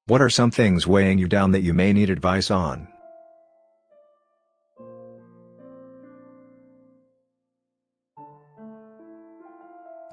What are some things weighing you down that you may need advice on?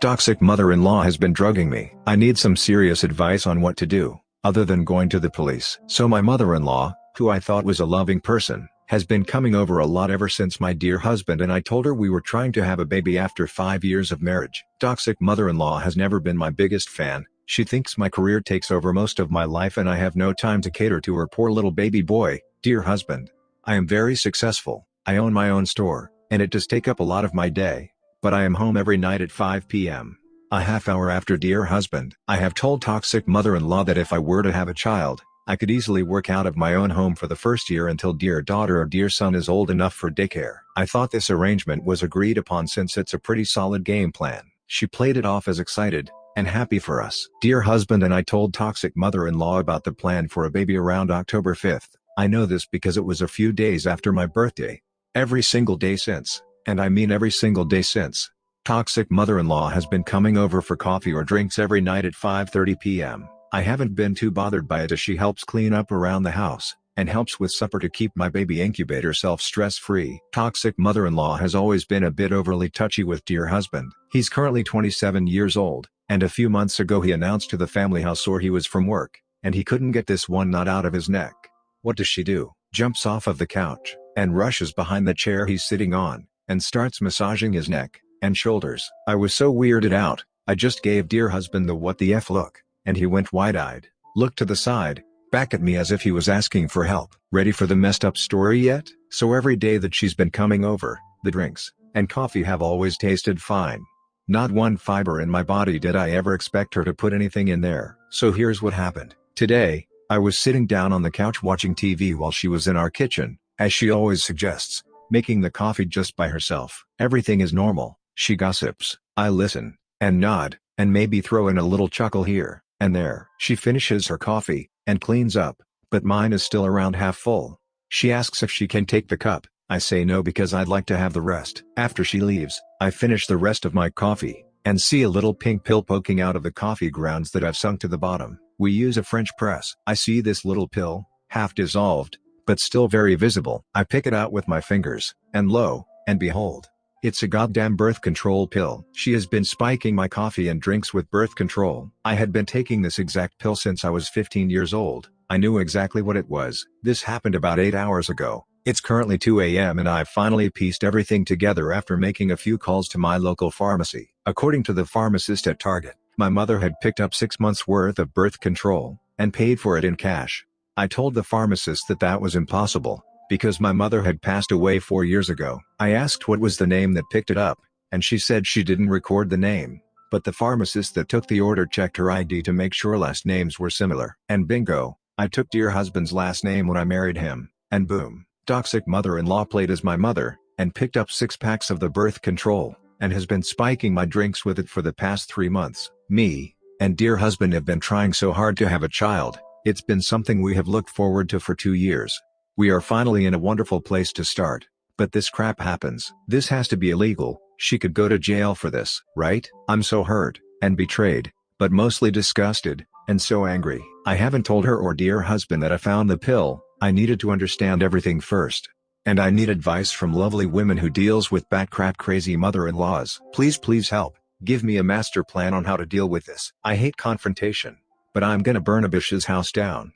Toxic mother-in-law has been drugging me. I need some serious advice on what to do, other than going to the police. So my mother-in-law, who I thought was a loving person, has been coming over a lot ever since my dear husband and I told her we were trying to have a baby after 5 years of marriage. Toxic mother-in-law has never been my biggest fan. She thinks my career takes over most of my life and I have no time to cater to her poor little baby boy. Dear husband, I am very successful, I own my own store, and it does take up a lot of my day. But I am home every night at 5 p.m. A half hour after. Dear husband, I have told toxic mother-in-law that if I were to have a child, I could easily work out of my own home for the first year until dear daughter or dear son is old enough for daycare. I thought this arrangement was agreed upon since it's a pretty solid game plan. She played it off as excited and happy for us. Dear husband, and I told toxic mother-in-law about the plan for a baby around October 5th. I know this because it was a few days after my birthday. Every single day since, and I mean every single day since, toxic mother-in-law has been coming over for coffee or drinks every night at 5:30 p.m. I haven't been too bothered by it as she helps clean up around the house, and helps with supper to keep my baby incubator stress-free. Toxic mother-in-law has always been a bit overly touchy with dear husband. He's currently 27 years old, and a few months ago he announced to the family how sore he was from work, and he couldn't get this one knot out of his neck. What does she do? Jumps off of the couch, and rushes behind the chair he's sitting on, and starts massaging his neck and shoulders. I was so weirded out, I just gave dear husband the what the F look, and he went wide-eyed, looked to the side, back at me as if he was asking for help. Ready for the messed up story yet? So every day that she's been coming over, the drinks and coffee have always tasted fine. Not one fiber in my body did I ever expect her to put anything in there. So here's what happened. Today, I was sitting down on the couch watching TV while she was in our kitchen, as she always suggests, making the coffee just by herself. Everything is normal. She gossips, I listen, and nod, and maybe throw in a little chuckle here and there. She finishes her coffee, and cleans up, but mine is still around half full. She asks if she can take the cup. I say no because I'd like to have the rest. After she leaves, I finish the rest of my coffee, and see a little pink pill poking out of the coffee grounds that I've sunk to the bottom. We use a French press. I see this little pill, half dissolved, but still very visible. I pick it out with my fingers, and lo and behold, it's a goddamn birth control pill. She has been spiking my coffee and drinks with birth control. I had been taking this exact pill since I was 15 years old. I knew exactly what it was. This happened about 8 hours ago. It's currently 2 a.m. and I've finally pieced everything together after making a few calls to my local pharmacy. According to the pharmacist at Target, my mother had picked up 6 months worth of birth control, and paid for it in cash. I told the pharmacist that that was impossible, because my mother had passed away 4 years ago. I asked what was the name that picked it up, and she said she didn't record the name, but the pharmacist that took the order checked her ID to make sure last names were similar. And bingo, I took dear husband's last name when I married him, and boom. Toxic mother-in-law played as my mother, and picked up 6 packs of the birth control, and has been spiking my drinks with it for the past 3 months. Me and dear husband have been trying so hard to have a child. It's been something we have looked forward to for 2 years. We are finally in a wonderful place to start, but this crap happens. This has to be illegal. She could go to jail for this, right? I'm so hurt and betrayed, but mostly disgusted and so angry. I haven't told her or dear husband that I found the pill. I needed to understand everything first. And I need advice from lovely women who deals with batcrap crazy mother-in-laws. Please help. Give me a master plan on how to deal with this. I hate confrontation, but I'm gonna burn a bitch's house down.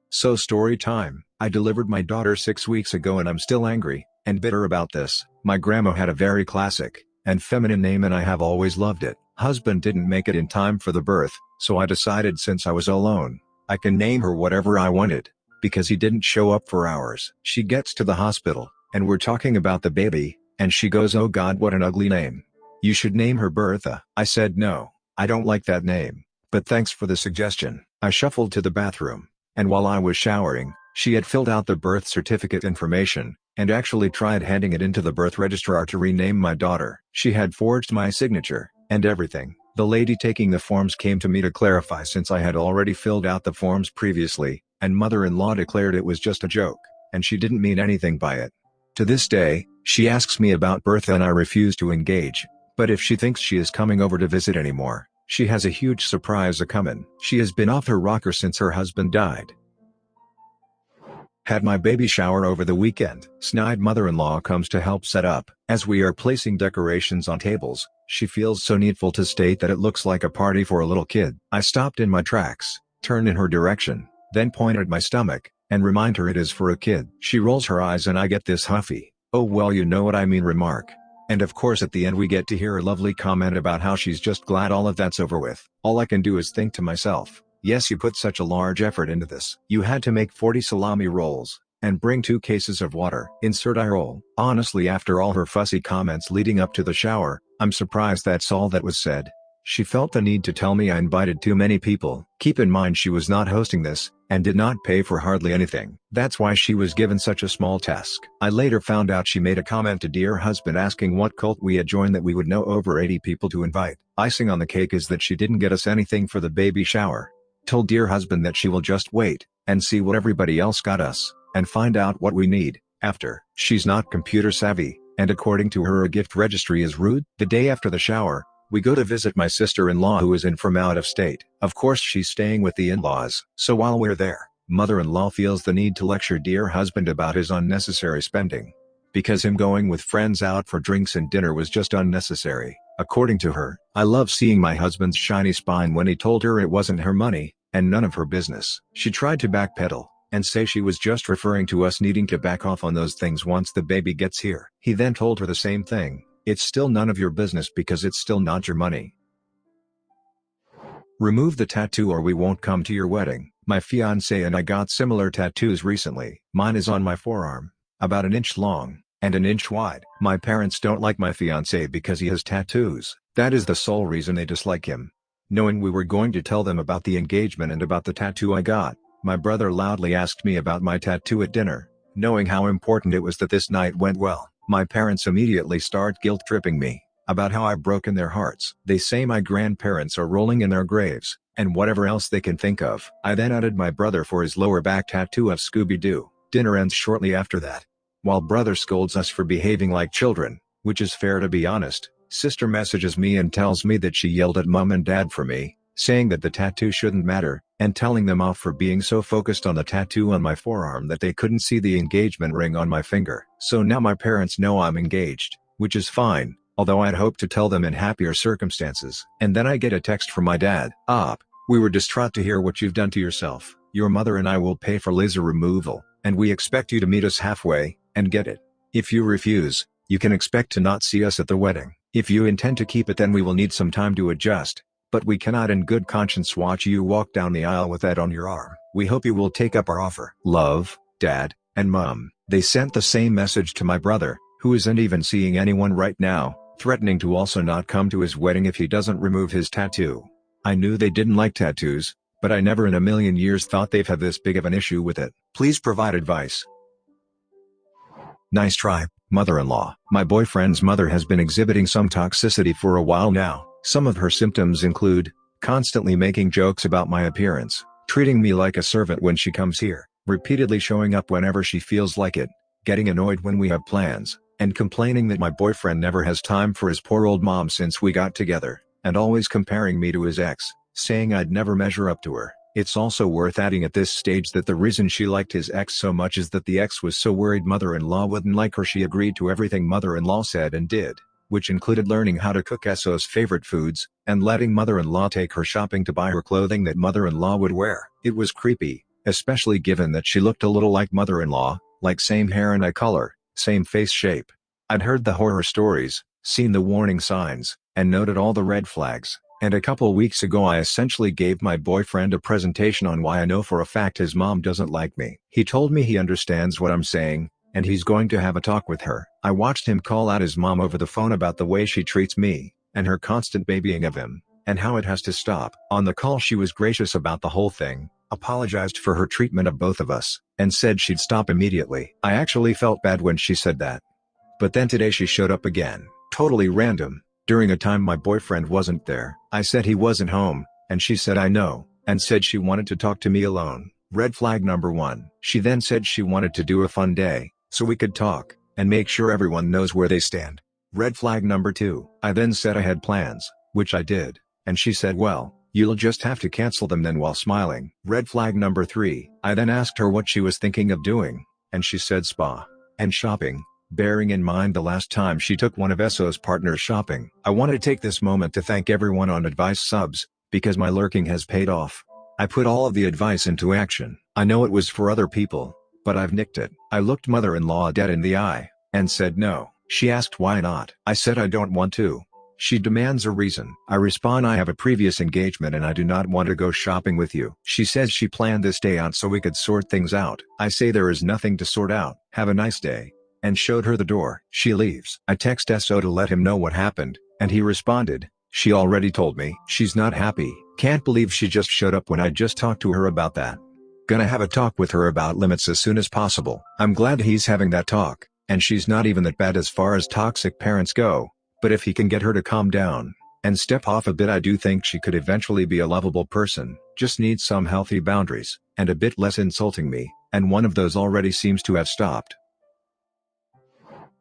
So story time. I delivered my daughter 6 weeks ago and I'm still angry and bitter about this. My grandma had a very classic and feminine name and I have always loved it. Husband didn't make it in time for the birth, so I decided since I was alone, I can name her whatever I wanted, because he didn't show up for hours. She gets to the hospital, and we're talking about the baby, and she goes, "Oh God, what an ugly name. You should name her Bertha." I said no, I don't like that name, but thanks for the suggestion. I shuffled to the bathroom, and while I was showering, she had filled out the birth certificate information, and actually tried handing it into the birth registrar to rename my daughter. She had forged my signature, and everything. The lady taking the forms came to me to clarify since I had already filled out the forms previously, and mother-in-law declared it was just a joke, and she didn't mean anything by it. To this day, she asks me about Bertha and I refuse to engage, but if she thinks she is coming over to visit anymore, She has a huge surprise a-comin'. She has been off her rocker since her husband died. Had my baby shower over the weekend. Snide mother-in-law comes to help set up. As we are placing decorations on tables, she feels so needful to state that it looks like a party for a little kid. I stopped in my tracks, turned in her direction, then point at my stomach, and remind her it is for a kid. She rolls her eyes and I get this huffy, "Oh well, you know what I mean" remark. And of course at the end we get to hear a lovely comment about how she's just glad all of that's over with. All I can do is think to myself, yes, you put such a large effort into this. You had to make 40 salami rolls, and bring 2 cases of water. Insert eye roll. Honestly, after all her fussy comments leading up to the shower, I'm surprised that's all that was said. She felt the need to tell me I invited too many people. Keep in mind she was not hosting this, and did not pay for hardly anything. That's why she was given such a small task. I later found out she made a comment to dear husband asking what cult we had joined that we would know over 80 people to invite. Icing on the cake is that she didn't get us anything for the baby shower. Told dear husband that she will just wait, and see what everybody else got us, and find out what we need, after. She's not computer savvy, and according to her a gift registry is rude. The day after the shower, we go to visit my sister-in-law who is in from out of state. Of course she's staying with the in-laws. So while we're there, mother-in-law feels the need to lecture dear husband about his unnecessary spending. Because him going with friends out for drinks and dinner was just unnecessary. According to her, I love seeing my husband's shiny spine when he told her it wasn't her money, and none of her business. She tried to backpedal, and say she was just referring to us needing to back off on those things once the baby gets here. He then told her the same thing. It's still none of your business because it's still not your money. Remove the tattoo or we won't come to your wedding. My fiancé and I got similar tattoos recently. Mine is on my forearm, about 1 inch long, and 1 inch wide. My parents don't like my fiancé because he has tattoos. That is the sole reason they dislike him. Knowing we were going to tell them about the engagement and about the tattoo I got, my brother loudly asked me about my tattoo at dinner. Knowing how important it was that this night went well, my parents immediately start guilt-tripping me about how I've broken their hearts. They say my grandparents are rolling in their graves, and whatever else they can think of. I then added my brother for his lower back tattoo of Scooby-Doo. Dinner ends shortly after that. While brother scolds us for behaving like children, which is fair to be honest, sister messages me and tells me that she yelled at mom and dad for me, saying that the tattoo shouldn't matter, and telling them off for being so focused on the tattoo on my forearm that they couldn't see the engagement ring on my finger. So now my parents know I'm engaged, which is fine, although I'd hoped to tell them in happier circumstances. And then I get a text from my dad. We were distraught to hear what you've done to yourself. Your mother and I will pay for laser removal, and we expect you to meet us halfway, and get it. If you refuse, you can expect to not see us at the wedding. If you intend to keep it, then we will need some time to adjust. But we cannot in good conscience watch you walk down the aisle with that on your arm. We hope you will take up our offer. Love, Dad, and Mom. They sent the same message to my brother, who isn't even seeing anyone right now, threatening to also not come to his wedding if he doesn't remove his tattoo. I knew they didn't like tattoos, but I never in a million years thought they'd have this big of an issue with it. Please provide advice. Nice try, mother-in-law. My boyfriend's mother has been exhibiting some toxicity for a while now. Some of her symptoms include constantly making jokes about my appearance, treating me like a servant when she comes here, repeatedly showing up whenever she feels like it, getting annoyed when we have plans, and complaining that my boyfriend never has time for his poor old mom since we got together, and always comparing me to his ex, saying I'd never measure up to her. It's also worth adding at this stage that the reason she liked his ex so much is that the ex was so worried mother-in-law wouldn't like her she agreed to everything mother-in-law said and did, which included learning how to cook Esso's favorite foods, and letting mother-in-law take her shopping to buy her clothing that mother-in-law would wear. It was creepy, especially given that she looked a little like mother-in-law, like same hair and eye color, same face shape. I'd heard the horror stories, seen the warning signs, and noted all the red flags. And a couple weeks ago I essentially gave my boyfriend a presentation on why I know for a fact his mom doesn't like me. He told me he understands what I'm saying, and he's going to have a talk with her. I watched him call out his mom over the phone about the way she treats me, and her constant babying of him, and how it has to stop. On the call she was gracious about the whole thing, apologized for her treatment of both of us, and said she'd stop immediately. I actually felt bad when she said that. But then today she showed up again, totally random, during a time my boyfriend wasn't there. I said he wasn't home, and she said I know, and said she wanted to talk to me alone. Red flag number 1. She then said she wanted to do a fun day, so we could talk, and make sure everyone knows where they stand. Red flag number 2. I then said I had plans, which I did, and she said, well, you'll just have to cancel them then, while smiling. Red flag number 3. I then asked her what she was thinking of doing, and she said spa and shopping, bearing in mind the last time she took one of SO's partners shopping. I want to take this moment to thank everyone on Advice Subs, because my lurking has paid off. I put all of the advice into action. I know it was for other people, but I've nicked it. I looked mother-in-law dead in the eye, and said no. She asked why not. I said I don't want to. She demands a reason. I respond, I have a previous engagement and I do not want to go shopping with you. She says she planned this day out so we could sort things out. I say there is nothing to sort out. Have a nice day. And showed her the door. She leaves. I text SO to let him know what happened, and he responded, she already told me. She's not happy. Can't believe she just showed up when I just talked to her about that. Gonna have a talk with her about limits as soon as possible. I'm glad he's having that talk, and she's not even that bad as far as toxic parents go. But if he can get her to calm down and step off a bit, I do think she could eventually be a lovable person. Just needs some healthy boundaries, and a bit less insulting me, and one of those already seems to have stopped.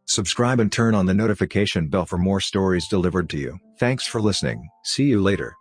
Subscribe and turn on the notification bell for more stories delivered to you. Thanks for listening. See you later.